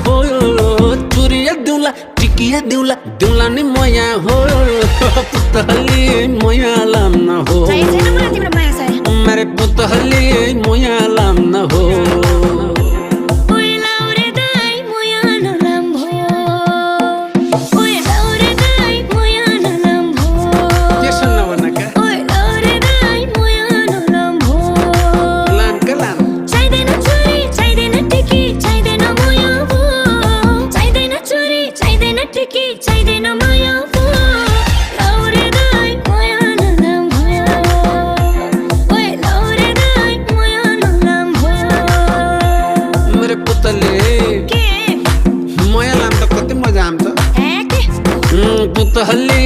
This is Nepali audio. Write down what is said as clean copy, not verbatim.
हो चुरिया दिउला टिकिया दिउला दिउला नि मया हो पुतहली मया लाम न हो मेरे पुतहली मया लाम न हो पुतहली